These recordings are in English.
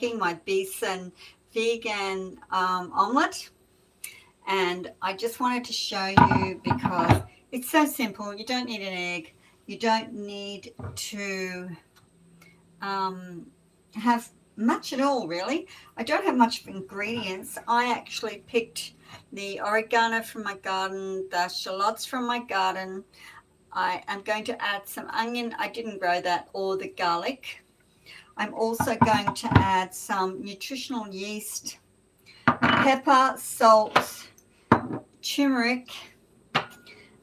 my Beeson vegan omelette, and I just wanted to show you because it's so simple. You don't need an egg, you don't need to have much at all, really. I don't have much ingredients. I actually picked the oregano from my garden, the shallots from my garden. I am going to add some onion, I didn't grow that, or the garlic. I'm also going to add some nutritional yeast, pepper, salt, turmeric,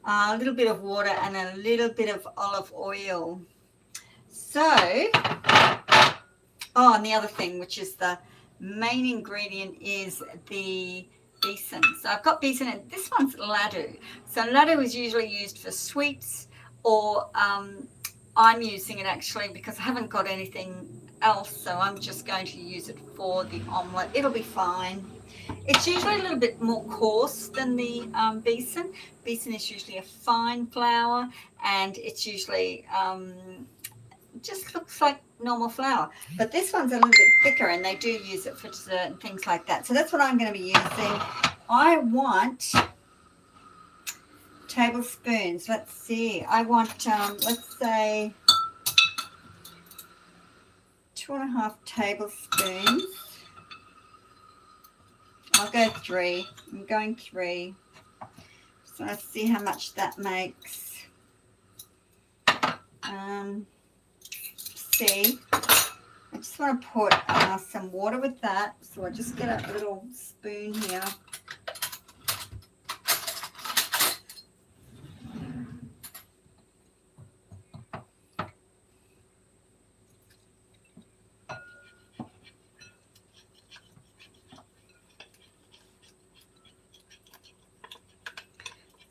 a little bit of water, and a little bit of olive oil. So, and the other thing, which is the main ingredient, is the beeson. So I've got beeson, and this one's Ladoo. So Ladoo is usually used for sweets, or I'm using it actually because I haven't got anything else, so I'm just going to use it for the omelette. It'll be fine. It's usually a little bit more coarse than the beeson. Beeson is usually a fine flour, and it's usually just looks like normal flour, but this one's a little bit thicker, and they do use it for dessert and things like that. So that's what I'm going to be using. I want tablespoons. Let's see. I want let's say 2.5 tablespoons. I'll go 3. I'm going 3. So let's see how much that makes. See, I just want to put some water with that. So I just get a little spoon here.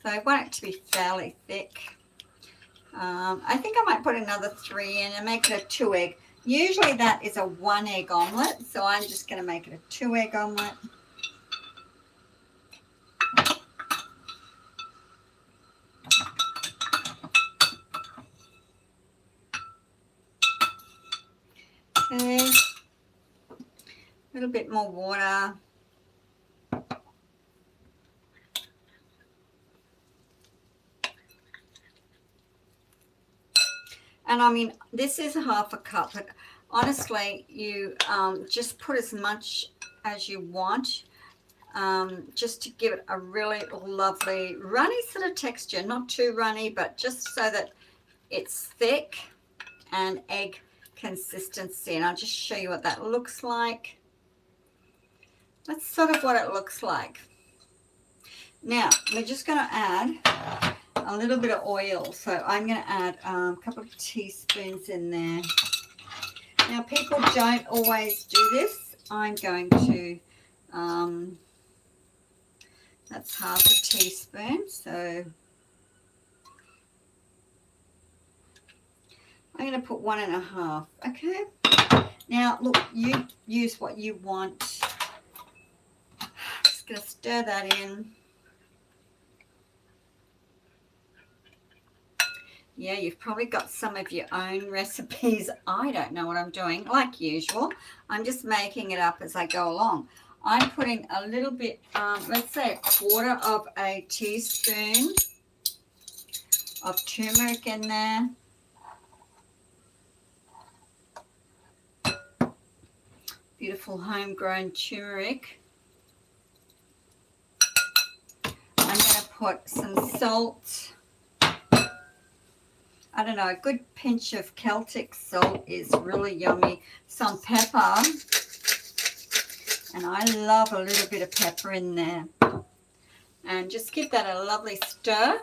So I want it to be fairly thick. I think I might put another 3 in and make it a 2-egg. Usually that is a 1-egg omelette, so I'm just going to make it a 2-egg omelette. Okay, a little bit more water. And I mean, this is 1/2 cup, but honestly, you just put as much as you want, just to give it a really lovely runny sort of texture. Not too runny, but just so that it's thick and egg consistency. And I'll just show you what that looks like. That's sort of what it looks like. Now, we're just going to add a little bit of oil. So I'm going to add a couple of teaspoons in there. Now, people don't always do this. I'm going to, that's 1/2 teaspoon. So I'm going to put 1.5. Okay. Now, look, you use what you want. Just going to stir that in. Yeah, you've probably got some of your own recipes. I don't know what I'm doing, like usual. I'm just making it up as I go along. I'm putting a little bit, let's say 1/4 teaspoon of turmeric in there. Beautiful homegrown turmeric. I'm going to put some salt. I don't know, a good pinch of Celtic salt is really yummy. Some pepper. And I love a little bit of pepper in there. And just give that a lovely stir.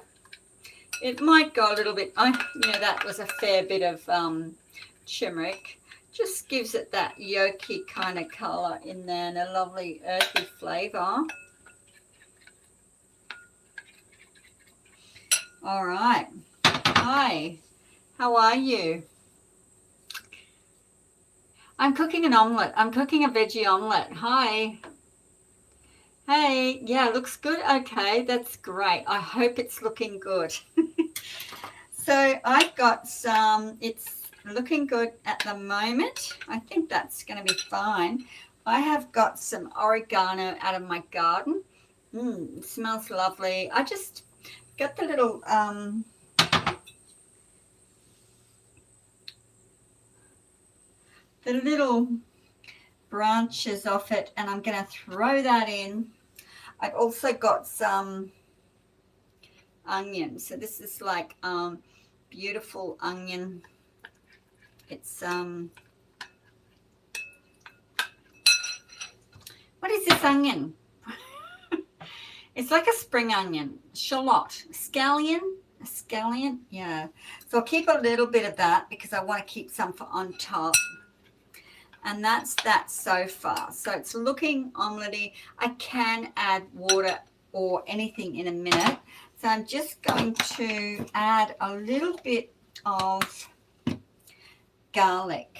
It might go a little bit, that was a fair bit of turmeric. Just gives it that yolky kind of colour in there and a lovely earthy flavour. All right. Hi. How are you? I'm cooking an omelette. I'm cooking a veggie omelette. Hi. Hey, yeah, looks good. Okay, that's great. I hope it's looking good. So I've got some, it's looking good at the moment. I think that's going to be fine. I have got some oregano out of my garden. It smells lovely. I just got the little branches off it, and I'm going to throw that in. I've also got some onion. So this is like beautiful onion. It's what is this onion? It's like a spring onion, shallot, scallion, yeah. So I'll keep a little bit of that because I want to keep some for on top. And that's that so far. So it's looking omelette-y. I can add water or anything in a minute. So I'm just going to add a little bit of garlic.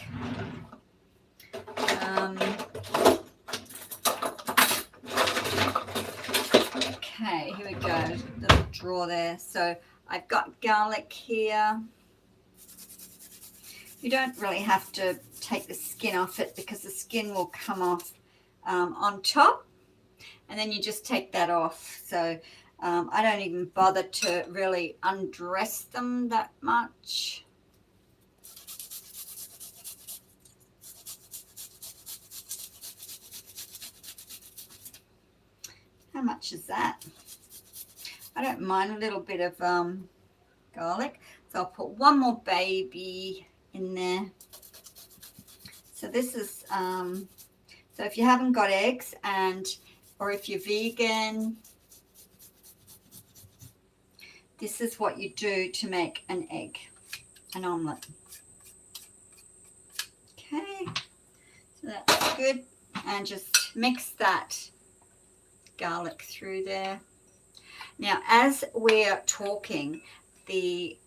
Okay, here we go. Little drawer there. So I've got garlic here. You don't really have to take the skin off it because the skin will come off on top, and then you just take that off. So I don't even bother to really undress them that much. How much is that? I don't mind a little bit of garlic. So I'll put one more baby in there. So this is, so if you haven't got eggs or if you're vegan, this is what you do to make an omelette. Okay, so that's good. And just mix that garlic through there. Now, as we're talking, the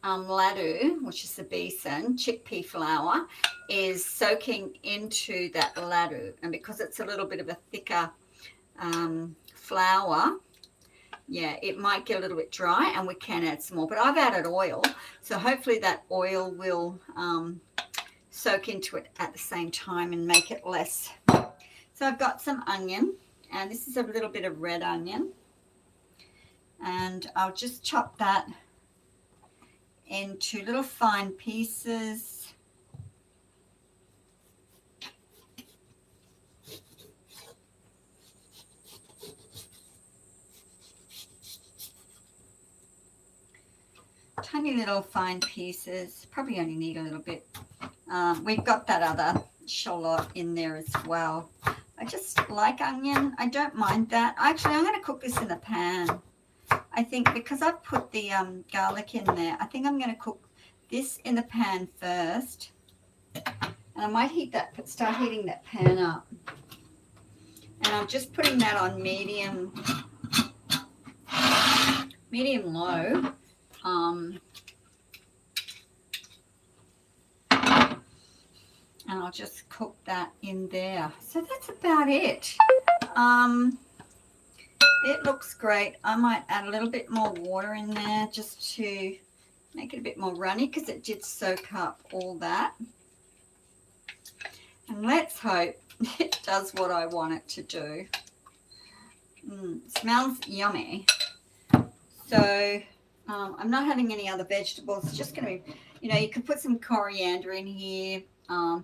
ladoo, which is the besan, chickpea flour, is soaking into that ladoo. And because it's a little bit of a thicker flour, yeah, it might get a little bit dry and we can add some more. But I've added oil, so hopefully that oil will soak into it at the same time and make it less. So I've got some onion, and this is a little bit of red onion. And I'll just chop that into little fine pieces. Tiny little fine pieces. Probably only need a little bit. We've got that other shallot in there as well. I just like onion. I don't mind that. Actually, I'm going to cook this in the pan. I think because I've put the garlic in there, I think I'm going to cook this in the pan first. And I might start heating that pan up. And I'm just putting that on medium low. And I'll just cook that in there. So that's about it. It looks great. I might add a little bit more water in there just to make it a bit more runny because it did soak up all that. And let's hope it does what I want it to do. Smells yummy. So I'm not having any other vegetables. It's just going to be, you can put some coriander in here,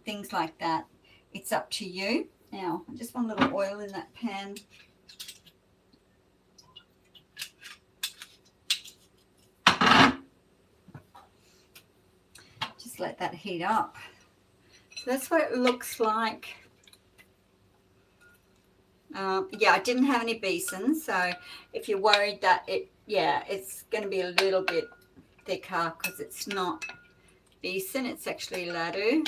things like that. It's up to you. Now, I just want a little oil in that pan. Just let that heat up. So that's what it looks like. Yeah, I didn't have any besan, so if you're worried that it's going to be a little bit thicker because it's not besan, it's actually ladoo.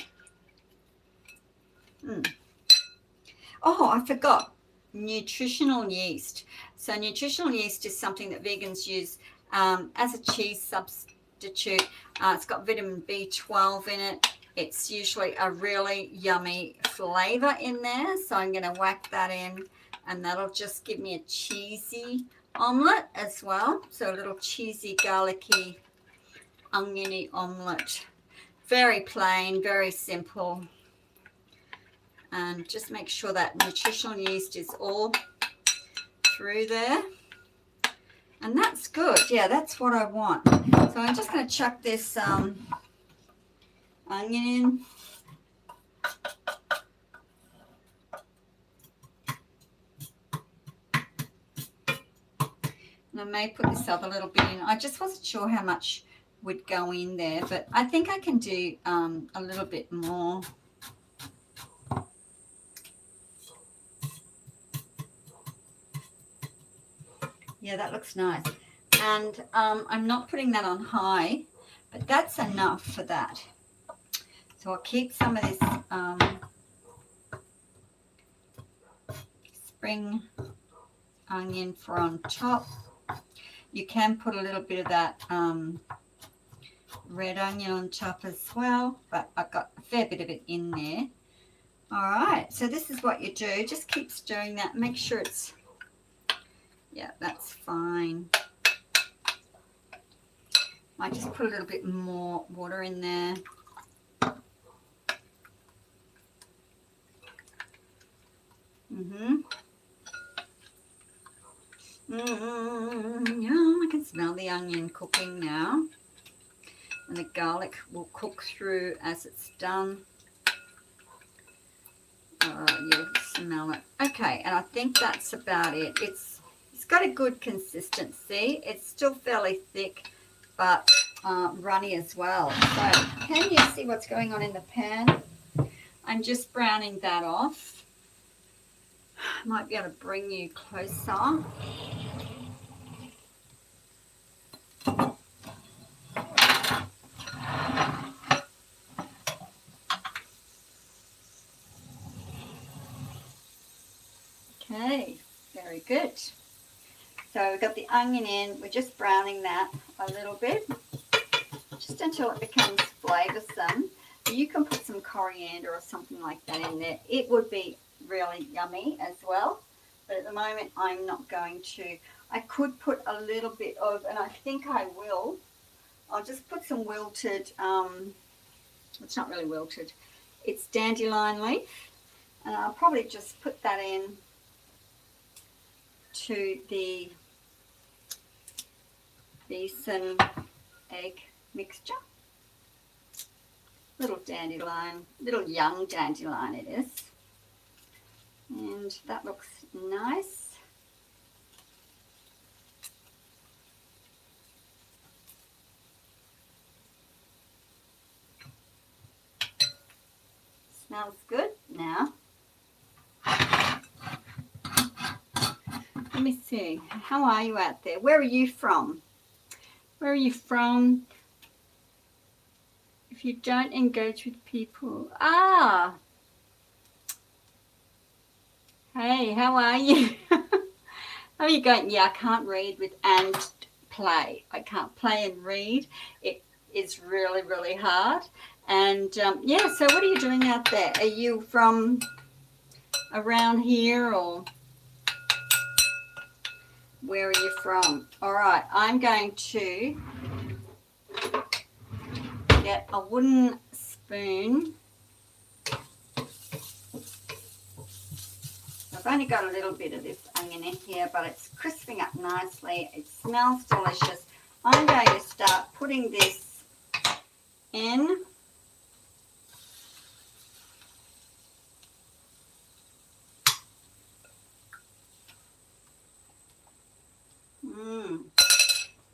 Oh, I forgot, nutritional yeast. So nutritional yeast is something that vegans use as a cheese substitute. It's got vitamin B12 in it. It's usually a really yummy flavor in there. So I'm going to whack that in, and that'll just give me a cheesy omelette as well. So a little cheesy, garlicky oniony omelette. Very plain, very simple. And just make sure that nutritional yeast is all through there. And that's good. Yeah, that's what I want. So I'm just going to chuck this onion in. And I may put this other little bit in. I just wasn't sure how much would go in there, but I think I can do a little bit more. Yeah, that looks nice. And I'm not putting that on high, but that's enough for that. So I'll keep some of this spring onion for on top. You can put a little bit of that red onion on top as well, but I've got a fair bit of it in there. All right, so this is what you do. Just keep stirring that. Make sure it's, yeah, that's fine. I just put a little bit more water in there. Yum, I can smell the onion cooking now. And the garlic will cook through as it's done. You'll smell it. Okay, and I think that's about it. It's got a good consistency. It's still fairly thick, but runny as well. So can you see what's going on in the pan? I'm just browning that off. Might be able to bring you closer. Okay, very good. So we've got the onion in. We're just browning that a little bit, just until it becomes flavoursome. You can put some coriander or something like that in there. It would be really yummy as well, but at the moment I'm not going to. I could put a little bit of, and I think I will, I'll just put some wilted, it's not really wilted, it's dandelion leaf, and I'll probably just put that in to the besan egg mixture. Little dandelion, little young dandelion it is. And that looks nice. Smells good now. Let me see. How are you out there? Where are you from? Where are you from? If you don't engage with people. Ah. Hey, how are you? How are you going? Yeah, I can't read with and play. I can't play and read. It is really, really hard. And yeah, so what are you doing out there? Are you from around here or where are you from? All right, I'm going to get a wooden spoon. I've only got a little bit of this onion in here, but it's crisping up nicely. It smells delicious. I'm going to start putting this in.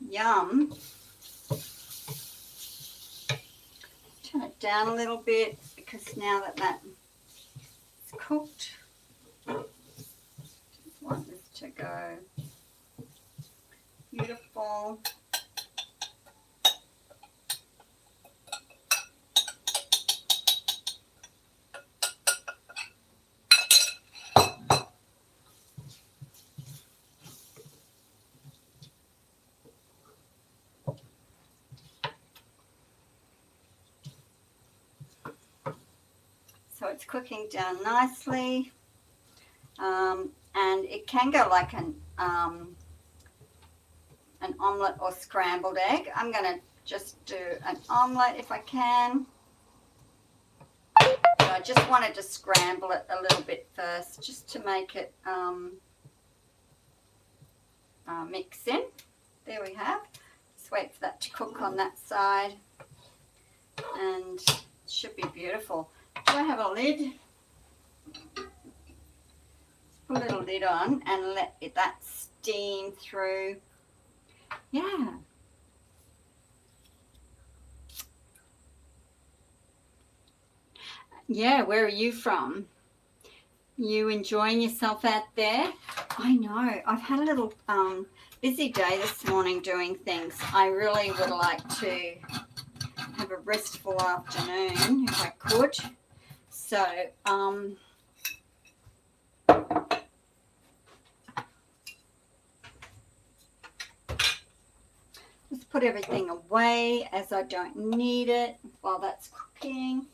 Yum. Turn it down a little bit because now that that's cooked, just want this to go beautiful. So it's cooking down nicely, and it can go like an omelette or scrambled egg. I'm going to just do an omelette if I can. So I just wanted to scramble it a little bit first, just to make it mix in. There we have. Just wait for that to cook on that side, and it should be beautiful. Do I have a lid? Put a little lid on and let that steam through. Yeah. Yeah, where are you from? You enjoying yourself out there? I know. I've had a little busy day this morning doing things. I really would like to have a restful afternoon if I could. So, just put everything away as I don't need it while that's cooking.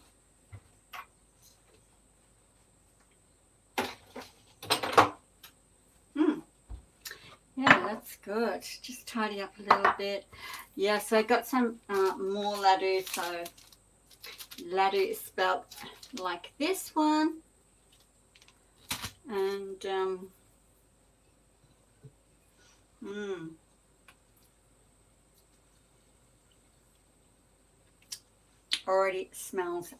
Yeah, that's good. Just tidy up a little bit. Yeah, so I got some more ladoo. So ladoo is spelled like this one. And already smells,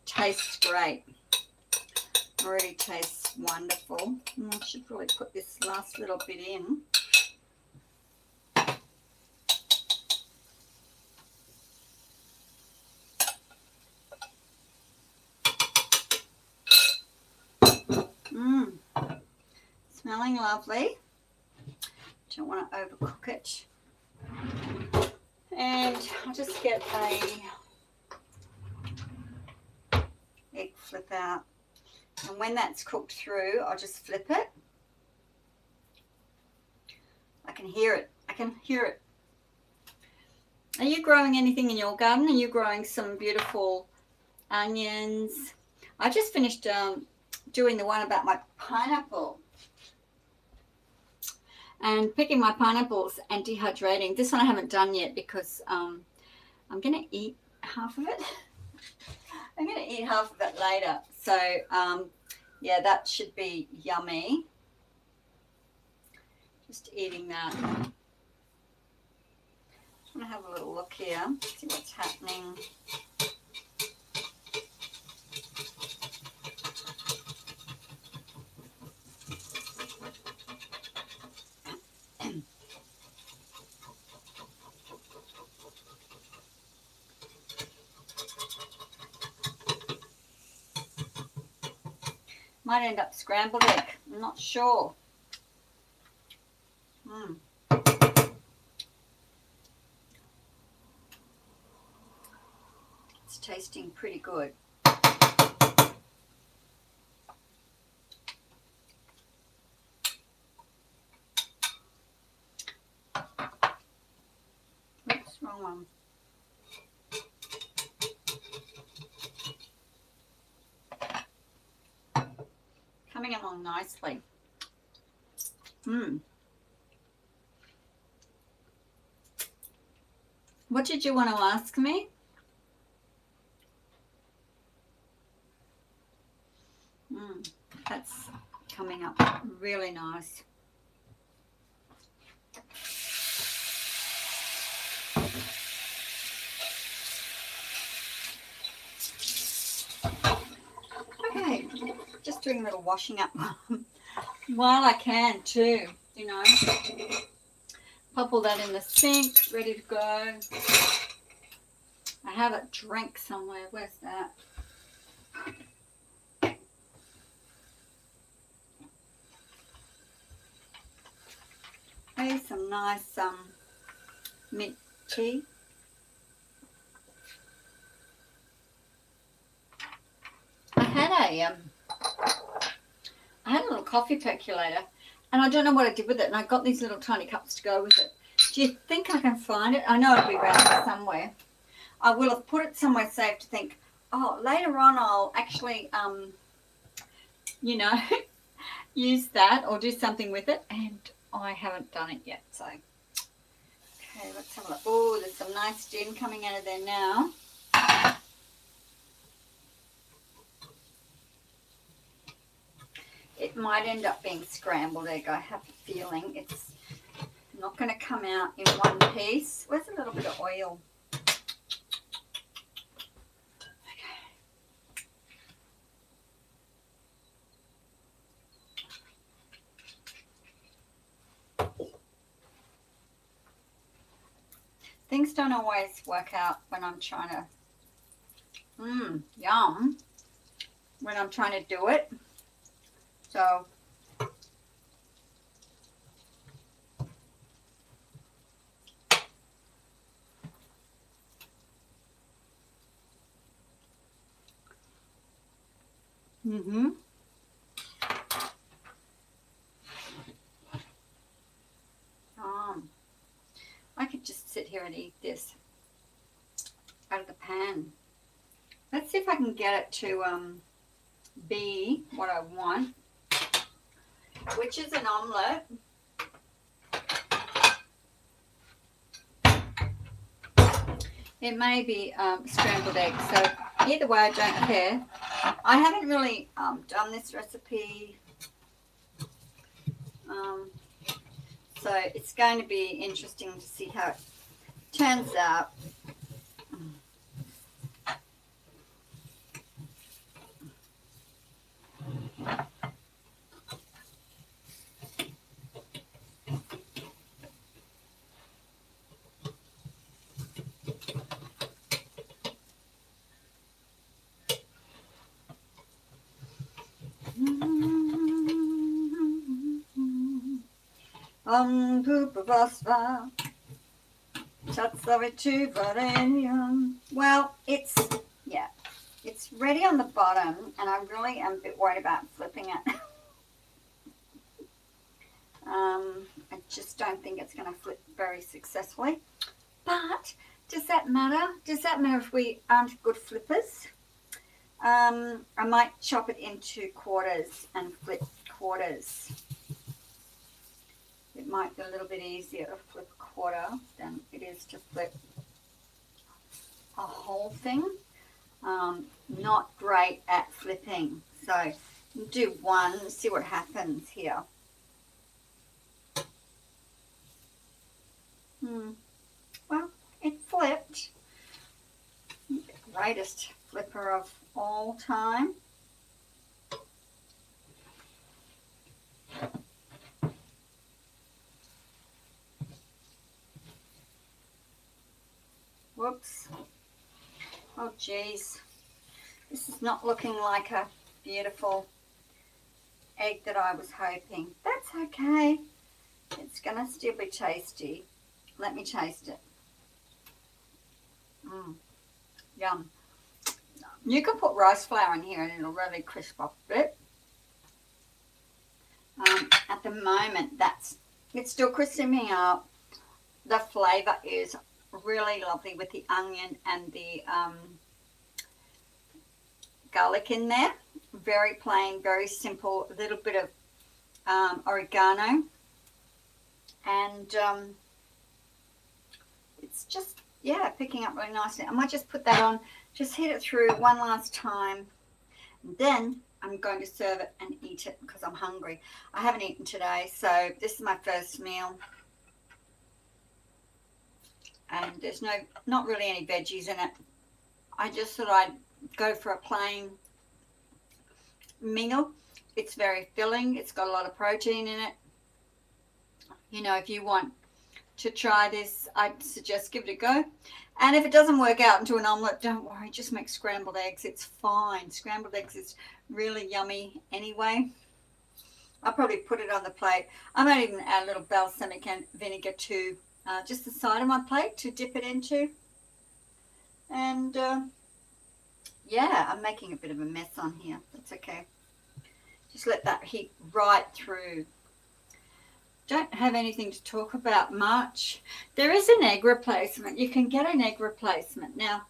tastes great. Already tastes wonderful. I should probably put this last little bit in. Smelling lovely. Don't want to overcook it. And I'll just get a egg flip out. And when that's cooked through, I'll just flip it. I can hear it. I can hear it. Are you growing anything in your garden? Are you growing some beautiful onions? I just finished doing the one about my pineapple. And picking my pineapples and dehydrating. This one I haven't done yet because I'm going to eat half of it. I'm going to eat half of it later. So, yeah, that should be yummy. Just eating that. Just want to have a little look here, see what's happening. Might end up scrambled egg. I'm not sure. It's tasting pretty good. Oops, wrong one. Coming along nicely. What did you want to ask me? That's coming up really nice. Okay, just doing a little washing up while I can too, you know. Pop all that in the sink, ready to go. I have a drink somewhere. Where's that? Here's some nice mint tea. I had a little coffee percolator, and I don't know what I did with it, and I got these little tiny cups to go with it. Do you think I can find it? I know it'll be around here somewhere. I will have put it somewhere safe to think, oh, later on I'll actually, you know, use that or do something with it, and I haven't done it yet. So, Okay, let's have a look. Oh, there's some nice steam coming out of there now. It might end up being scrambled egg. I have a feeling it's not going to come out in one piece. Where's a little bit of oil? Things don't always work out when I'm trying to, yum, when I'm trying to do it. So, I could just sit here and eat this out of the pan. Let's see if I can get it to be what I want, which is an omelette. It may be scrambled eggs, so either way I don't care. I haven't really done this recipe, so it's going to be interesting to see how it turns out. Well, it's ready on the bottom, and I really am a bit worried about flipping it. I just don't think it's going to flip very successfully. But does that matter? Does that matter if we aren't good flippers? I might chop it into quarters and flip quarters. It might be a little bit easier to flip a quarter than it is to flip a whole thing. Not great at flipping. So do one, see what happens here. Well, it flipped. Greatest flipper of all time. Whoops. Oh, geez. This is not looking like a beautiful egg that I was hoping. That's okay. It's going to still be tasty. Let me taste it. Yum. You can put rice flour in here and it'll really crisp up a bit. At the moment, it's still crisping up. The flavour is really lovely with the onion and the garlic in there. Very plain, very simple. A little bit of oregano. And it's just, yeah, picking up really nicely. I might just put that on, just hit it through one last time. And then I'm going to serve it and eat it because I'm hungry. I haven't eaten today, so this is my first meal. And there's not really any veggies in it. I just thought I'd go for a plain meal. It's very filling. It's got a lot of protein in it. You know, if you want to try this, I'd suggest give it a go. And if it doesn't work out into an omelette, don't worry, just make scrambled eggs. It's fine. Scrambled eggs is really yummy anyway. I'll probably put it on the plate. I might even add a little balsamic and vinegar to just the side of my plate to dip it into. And yeah, I'm making a bit of a mess on here. That's okay. Just let that heat right through. Don't have anything to talk about much. There is an egg replacement. You can get an egg replacement. Now,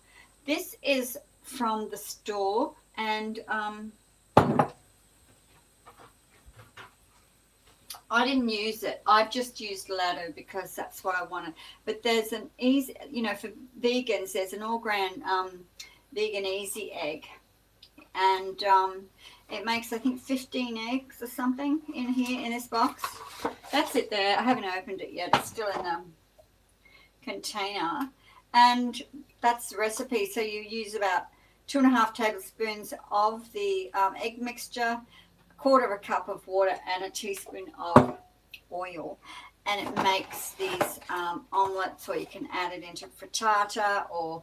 this is from the store, and I I didn't use it. I just used Ladoo because that's what I wanted. But there's an easy, you know, for vegans, there's an all-grain vegan easy egg. And it makes, I think, 15 eggs or something in here in this box. That's it there. I haven't opened it yet. It's still in the container. And that's the recipe. So you use about 2.5 tablespoons of the egg mixture, 1/4 cup of water, and a teaspoon of oil. And it makes these omelettes, or you can add it into frittata or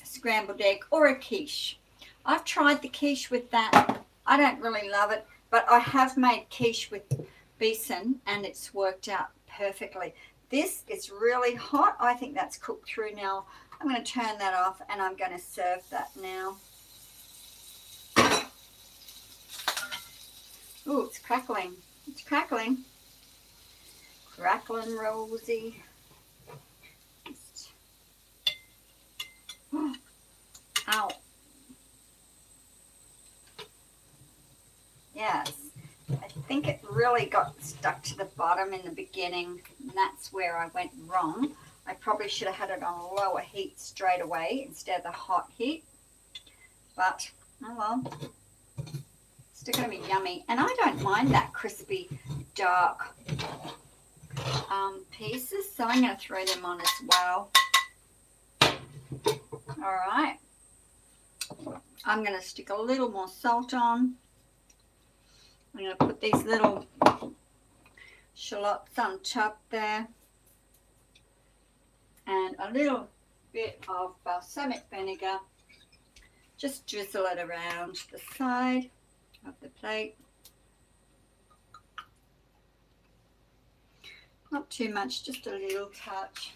scrambled egg or a quiche. I've tried the quiche with that. I don't really love it, but I have made quiche with besan and it's worked out perfectly. This is really hot. I think that's cooked through now. I'm going to turn that off and I'm going to serve that now. Ooh, it's crackling. It's crackling. Crackling rosy. Ow. Yes. I think it really got stuck to the bottom in the beginning, and that's where I went wrong. I probably should have had it on a lower heat straight away instead of the hot heat. But, oh well. Still going to be yummy. And I don't mind that crispy, dark pieces, so I'm going to throw them on as well. All right. I'm going to stick a little more salt on. I'm going to put these little shallots on top there. And a little bit of balsamic vinegar. Just drizzle it around the side of the plate. Not too much, just a little touch.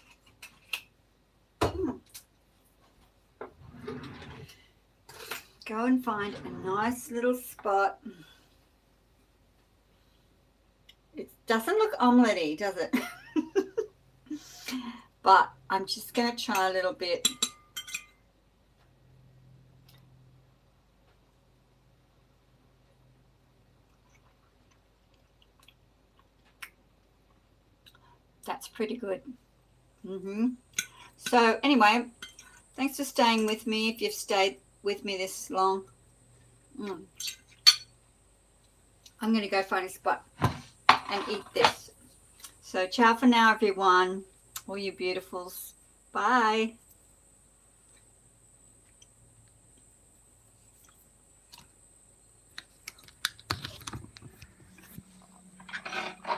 Go and find a nice little spot. It doesn't look omelette-y, does it? But I'm just going to try a little bit. That's pretty good. So anyway, thanks for staying with me if you've stayed with me this long. I'm going to go find a spot and eat this. So ciao for now, everyone. All you beautifuls. Bye.